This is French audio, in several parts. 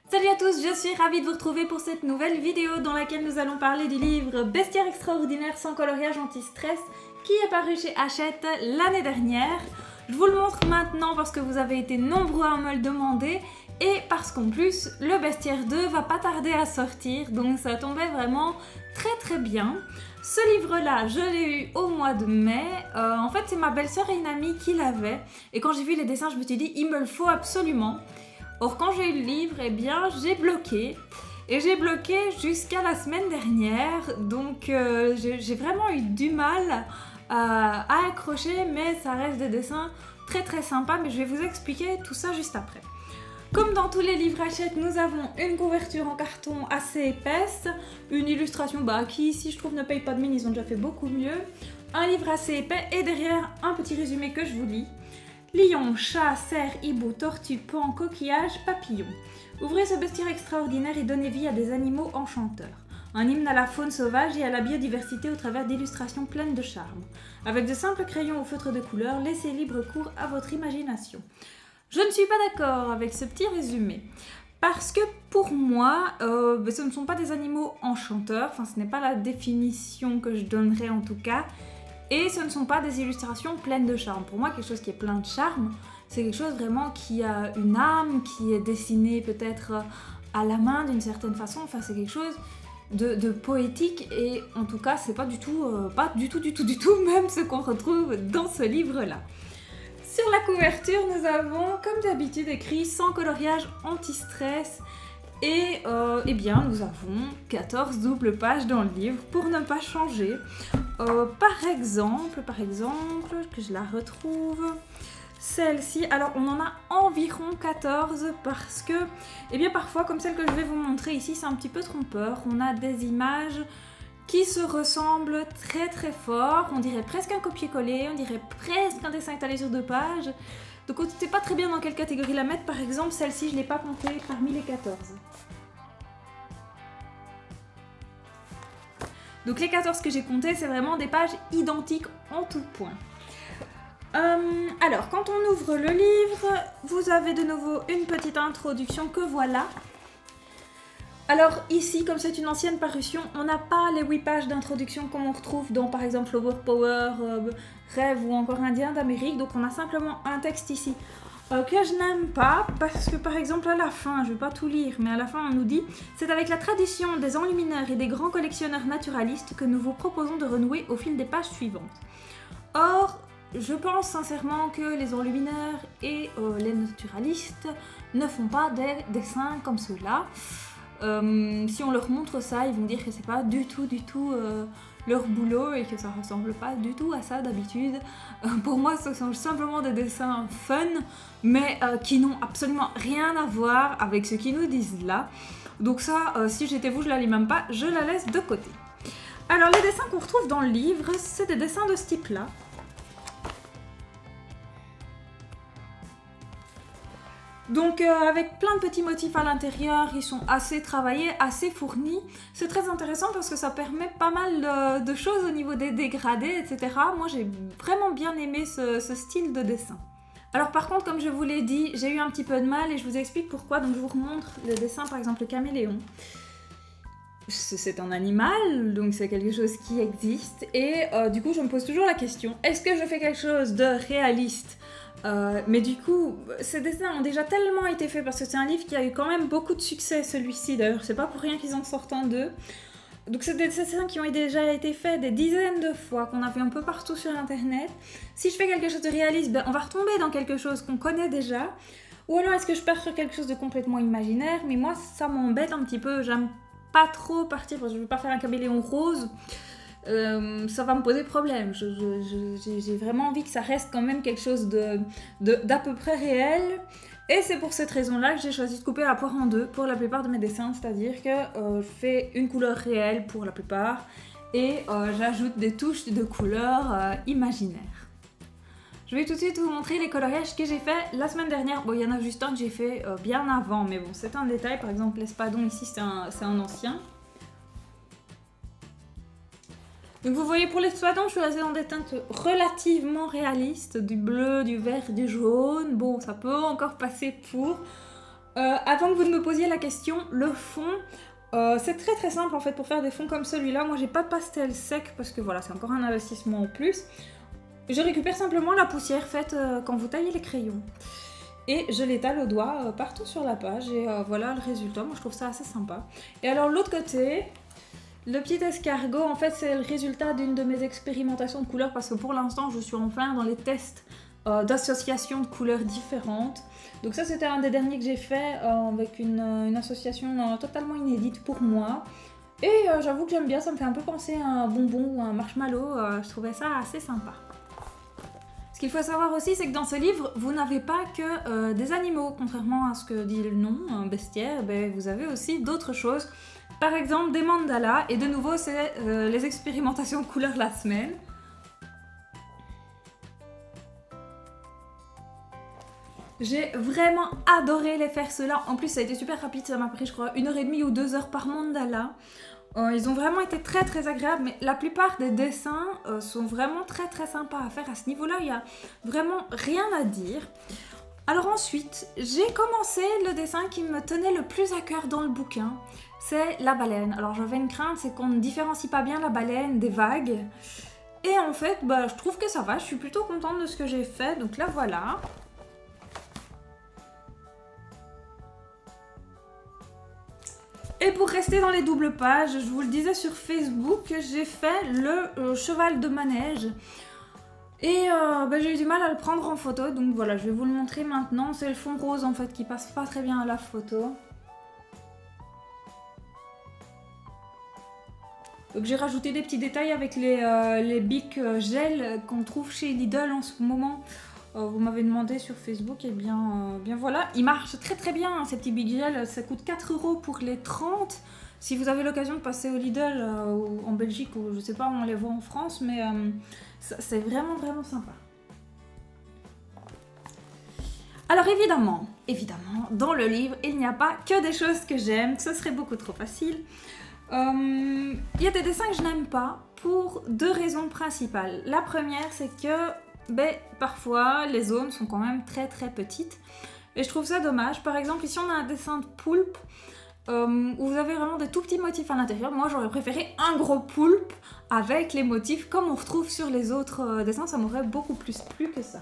Salut à tous, je suis ravie de vous retrouver pour cette nouvelle vidéo dans laquelle nous allons parler du livre Bestiaire extraordinaire sans coloriage anti-stress qui est paru chez Hachette l'année dernière. Je vous le montre maintenant parce que vous avez été nombreux à me le demander et parce qu'en plus le Bestiaire 2 va pas tarder à sortir, donc ça tombait vraiment très bien. Ce livre-là, je l'ai eu au mois de mai. En fait, c'est ma belle-sœur et une amie qui l'avaient. Et quand j'ai vu les dessins, je me suis dit, il me le faut absolument. Or, quand j'ai eu le livre, eh bien, j'ai bloqué. Et j'ai bloqué jusqu'à la semaine dernière. Donc, j'ai vraiment eu du mal à accrocher, mais ça reste des dessins très sympas. Mais je vais vous expliquer tout ça juste après. Comme dans tous les livres Hachette, nous avons une couverture en carton assez épaisse, une illustration qui ici je trouve ne paye pas de mine, ils ont déjà fait beaucoup mieux, un livre assez épais et derrière un petit résumé que je vous lis. Lion, chat, cerf, hibou, tortue, paon, coquillage, papillon. Ouvrez ce bestiaire extraordinaire et donnez vie à des animaux enchanteurs. Un hymne à la faune sauvage et à la biodiversité au travers d'illustrations pleines de charme. Avec de simples crayons au feutre de couleur, laissez libre cours à votre imagination. Je ne suis pas d'accord avec ce petit résumé, parce que pour moi, ce ne sont pas des animaux enchanteurs, enfin ce n'est pas la définition que je donnerais en tout cas, et ce ne sont pas des illustrations pleines de charme. Pour moi, quelque chose qui est plein de charme, c'est quelque chose vraiment qui a une âme, qui est dessiné peut-être à la main d'une certaine façon, enfin c'est quelque chose de poétique, et en tout cas c'est pas du tout même ce qu'on retrouve dans ce livre-là. Sur la couverture, nous avons, comme d'habitude, écrit sans coloriage anti-stress et eh bien, nous avons 14 doubles pages dans le livre pour ne pas changer. Par exemple, que je la retrouve, celle-ci, alors on en a environ 14 parce que, eh bien, parfois, comme celle que je vais vous montrer ici, c'est un petit peu trompeur. On a des images qui se ressemblent très fort, on dirait presque un copier-coller, on dirait presque un dessin étalé sur 2 pages. Donc on ne sait pas très bien dans quelle catégorie la mettre, par exemple celle-ci je ne l'ai pas comptée parmi les 14. Donc les 14 que j'ai comptées, c'est vraiment des pages identiques en tout point. Alors quand on ouvre le livre, vous avez de nouveau une petite introduction que voilà. Alors ici, comme c'est une ancienne parution, on n'a pas les 8 pages d'introduction comme on retrouve dans par exemple Flower Power, Rêve ou encore Indien d'Amérique, donc on a simplement un texte ici que je n'aime pas parce que par exemple à la fin, je ne vais pas tout lire, mais à la fin on nous dit « C'est avec la tradition des enlumineurs et des grands collectionneurs naturalistes que nous vous proposons de renouer au fil des pages suivantes. » Or, je pense sincèrement que les enlumineurs et les naturalistes ne font pas des dessins comme ceux-là. Si on leur montre ça, ils vont dire que c'est pas du tout leur boulot et que ça ressemble pas du tout à ça d'habitude. Pour moi, ce sont simplement des dessins fun, mais qui n'ont absolument rien à voir avec ce qu'ils nous disent là. Donc ça, si j'étais vous, je la lis même pas, je la laisse de côté. Alors les dessins qu'on retrouve dans le livre, c'est des dessins de ce type-là. Donc avec plein de petits motifs à l'intérieur, ils sont assez travaillés, assez fournis. C'est très intéressant parce que ça permet pas mal de choses au niveau des dégradés, etc. Moi j'ai vraiment bien aimé ce style de dessin. Alors par contre, comme je vous l'ai dit, j'ai eu un petit peu de mal et je vous explique pourquoi. Donc je vous remontre le dessin, par exemple le caméléon. C'est un animal, donc c'est quelque chose qui existe. Et du coup je me pose toujours la question, est-ce que je fais quelque chose de réaliste ? Mais du coup, ces dessins ont déjà tellement été faits parce que c'est un livre qui a eu quand même beaucoup de succès, celui-ci. D'ailleurs, c'est pas pour rien qu'ils en sortent un deux. Donc c'est des dessins qui ont déjà été faits des dizaines de fois, qu'on a vu un peu partout sur internet. Si je fais quelque chose de réaliste, on va retomber dans quelque chose qu'on connaît déjà. Ou alors est-ce que je pars sur quelque chose de complètement imaginaire? Mais moi, ça m'embête un petit peu. J'aime pas trop partir, parce que je veux pas faire un caméléon rose. Ça va me poser problème. J'ai vraiment envie que ça reste quand même quelque chose d'à peu près réel. Et c'est pour cette raison-là que j'ai choisi de couper la poire en deux pour la plupart de mes dessins. C'est-à-dire que je fais une couleur réelle pour la plupart et j'ajoute des touches de couleurs imaginaires. Je vais tout de suite vous montrer les coloriages que j'ai fait la semaine dernière. Bon, il y en a juste un que j'ai fait bien avant, mais bon, c'est un détail. Par exemple, l'espadon ici, c'est un ancien. Donc vous voyez, pour l'espadon, je suis restée dans des teintes relativement réalistes, du bleu, du vert, du jaune. Bon, ça peut encore passer pour. Avant que vous ne me posiez la question, le fond, c'est très simple en fait pour faire des fonds comme celui-là. Moi j'ai pas de pastel sec parce que voilà, c'est encore un investissement en plus. Je récupère simplement la poussière faite quand vous taillez les crayons. Et je l'étale au doigt partout sur la page et voilà le résultat. Moi je trouve ça assez sympa. Et alors l'autre côté, le petit escargot, en fait c'est le résultat d'une de mes expérimentations de couleurs parce que pour l'instant je suis en plein dans les tests d'associations de couleurs différentes. Donc ça c'était un des derniers que j'ai fait avec une association totalement inédite pour moi. Et j'avoue que j'aime bien, ça me fait un peu penser à un bonbon ou un marshmallow, je trouvais ça assez sympa. Ce qu'il faut savoir aussi, c'est que dans ce livre, vous n'avez pas que des animaux, contrairement à ce que dit le nom, un bestiaire, ben, vous avez aussi d'autres choses. Par exemple des mandalas, et de nouveau c'est les expérimentations de couleurs la semaine. J'ai vraiment adoré les faire ceux-là. En plus ça a été super rapide, ça m'a pris je crois 1h30 ou 2h par mandala. Ils ont vraiment été très agréables, mais la plupart des dessins sont vraiment très sympas à faire à ce niveau-là. Il n'y a vraiment rien à dire. Alors ensuite, j'ai commencé le dessin qui me tenait le plus à cœur dans le bouquin. C'est la baleine. Alors j'avais une crainte, c'est qu'on ne différencie pas bien la baleine des vagues. Et en fait, bah, je trouve que ça va. Je suis plutôt contente de ce que j'ai fait. Donc là, voilà. Et pour rester dans les doubles pages, je vous le disais sur Facebook, j'ai fait le cheval de manège. Et j'ai eu du mal à le prendre en photo, donc voilà, je vais vous le montrer maintenant. C'est le fond rose en fait qui passe pas très bien à la photo. Donc j'ai rajouté des petits détails avec les bics gel qu'on trouve chez Lidl en ce moment. Vous m'avez demandé sur Facebook, et bien voilà. Ils marchent très bien, hein, ces petits bics gel. Ça coûte 4 € pour les 30. Si vous avez l'occasion de passer au Lidl en Belgique, ou je sais pas, on les voit en France, mais c'est vraiment sympa. Alors évidemment, dans le livre, il n'y a pas que des choses que j'aime, ce serait beaucoup trop facile. Il y a des dessins que je n'aime pas pour deux raisons principales. La première, c'est que parfois les zones sont quand même très petites et je trouve ça dommage. Par exemple, ici on a un dessin de poulpe où vous avez vraiment des tout petits motifs à l'intérieur. Moi j'aurais préféré un gros poulpe avec les motifs comme on retrouve sur les autres dessins, ça m'aurait beaucoup plus plu que ça.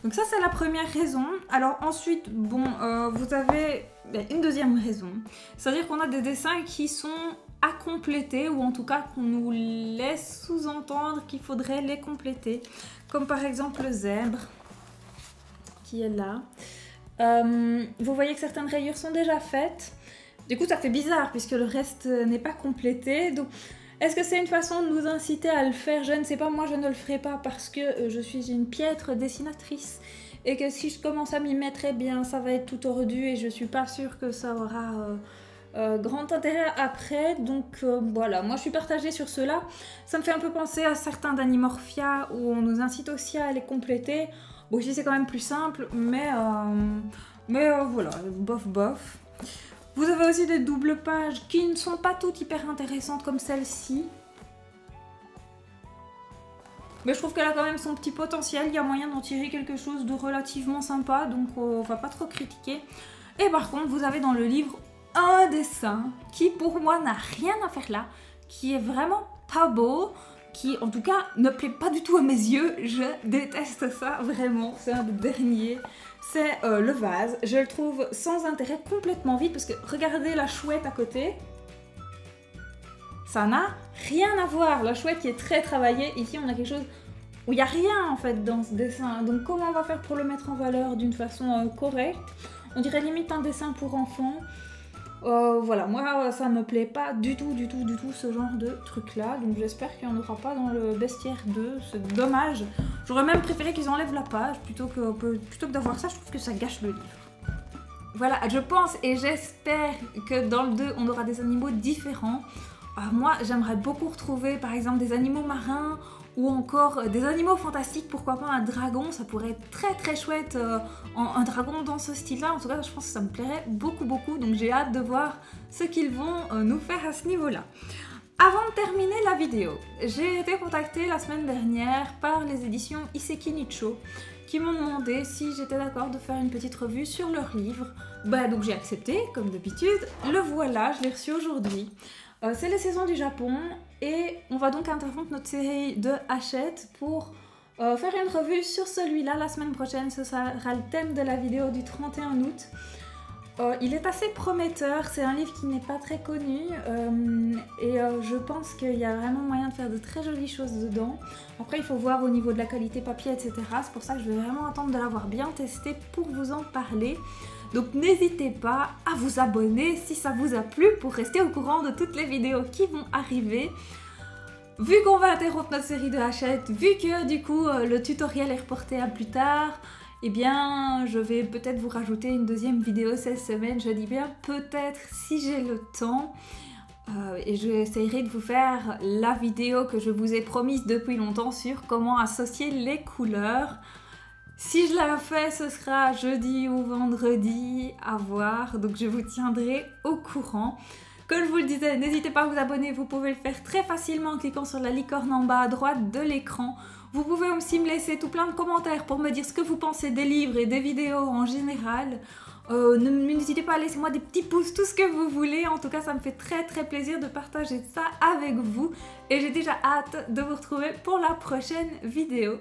Donc ça c'est la première raison. Alors ensuite, bon, vous avez une deuxième raison. C'est-à-dire qu'on a des dessins qui sont à compléter, ou en tout cas qu'on nous laisse sous-entendre qu'il faudrait les compléter. Comme par exemple le zèbre, qui est là. Vous voyez que certaines rayures sont déjà faites. Du coup ça fait bizarre puisque le reste n'est pas complété. Donc est-ce que c'est une façon de nous inciter à le faire? Je ne sais pas, moi je ne le ferai pas parce que je suis une piètre dessinatrice. Et que si je commence à m'y mettre, eh bien ça va être tout tordu et je suis pas sûre que ça aura grand intérêt après. Donc voilà, moi je suis partagée sur cela. Ça me fait un peu penser à certains d'Animorphia où on nous incite aussi à les compléter. Bon ici c'est quand même plus simple, mais voilà, bof. Vous avez aussi des doubles pages qui ne sont pas toutes hyper intéressantes comme celle-ci. Mais je trouve qu'elle a quand même son petit potentiel, il y a moyen d'en tirer quelque chose de relativement sympa, donc on va pas trop critiquer. Et par contre, vous avez dans le livre un dessin qui pour moi n'a rien à faire là, qui est vraiment pas beau, qui en tout cas ne plaît pas du tout à mes yeux, je déteste ça vraiment, c'est un des derniers. C'est le vase, je le trouve sans intérêt, complètement vide, parce que regardez la chouette à côté. Ça n'a rien à voir, la chouette qui est très travaillée, ici on a quelque chose où il n'y a rien en fait dans ce dessin. Donc comment on va faire pour le mettre en valeur d'une façon correcte? On dirait limite un dessin pour enfants. Voilà, moi ça me plaît pas du tout ce genre de truc là, donc j'espère qu'il n'y en aura pas dans le bestiaire 2, c'est dommage. J'aurais même préféré qu'ils enlèvent la page plutôt que d'avoir ça, je trouve que ça gâche le livre. Voilà, je pense et j'espère que dans le 2 on aura des animaux différents. Moi j'aimerais beaucoup retrouver par exemple des animaux marins ou encore des animaux fantastiques, pourquoi pas un dragon, ça pourrait être très chouette, un dragon dans ce style là, en tout cas je pense que ça me plairait beaucoup, donc j'ai hâte de voir ce qu'ils vont nous faire à ce niveau là. Avant de terminer la vidéo, j'ai été contactée la semaine dernière par les éditions Iseki Nicho qui m'ont demandé si j'étais d'accord de faire une petite revue sur leur livre. Donc j'ai accepté, comme d'habitude. Le voilà, je l'ai reçu aujourd'hui. C'est les saisons du Japon et on va donc interrompre notre série de Hachette pour faire une revue sur celui-là. La semaine prochaine, ce sera le thème de la vidéo du 31 août. Il est assez prometteur, c'est un livre qui n'est pas très connu et je pense qu'il y a vraiment moyen de faire de très jolies choses dedans. Après il faut voir au niveau de la qualité papier, etc. C'est pour ça que je vais vraiment attendre de l'avoir bien testé pour vous en parler. Donc n'hésitez pas à vous abonner si ça vous a plu pour rester au courant de toutes les vidéos qui vont arriver. Vu qu'on va interrompre notre série de Hachette, vu que du coup le tutoriel est reporté à plus tard, eh bien, je vais peut-être vous rajouter une deuxième vidéo cette semaine. Je dis bien peut-être si j'ai le temps. Et j'essaierai de vous faire la vidéo que je vous ai promise depuis longtemps sur comment associer les couleurs. Si je la fais, ce sera jeudi ou vendredi, à voir. Donc je vous tiendrai au courant. Comme je vous le disais, n'hésitez pas à vous abonner. Vous pouvez le faire très facilement en cliquant sur la licorne en bas à droite de l'écran. Vous pouvez aussi me laisser tout plein de commentaires pour me dire ce que vous pensez des livres et des vidéos en général. N'hésitez pas à laisser moi des petits pouces, tout ce que vous voulez. En tout cas, ça me fait très plaisir de partager ça avec vous. Et j'ai déjà hâte de vous retrouver pour la prochaine vidéo.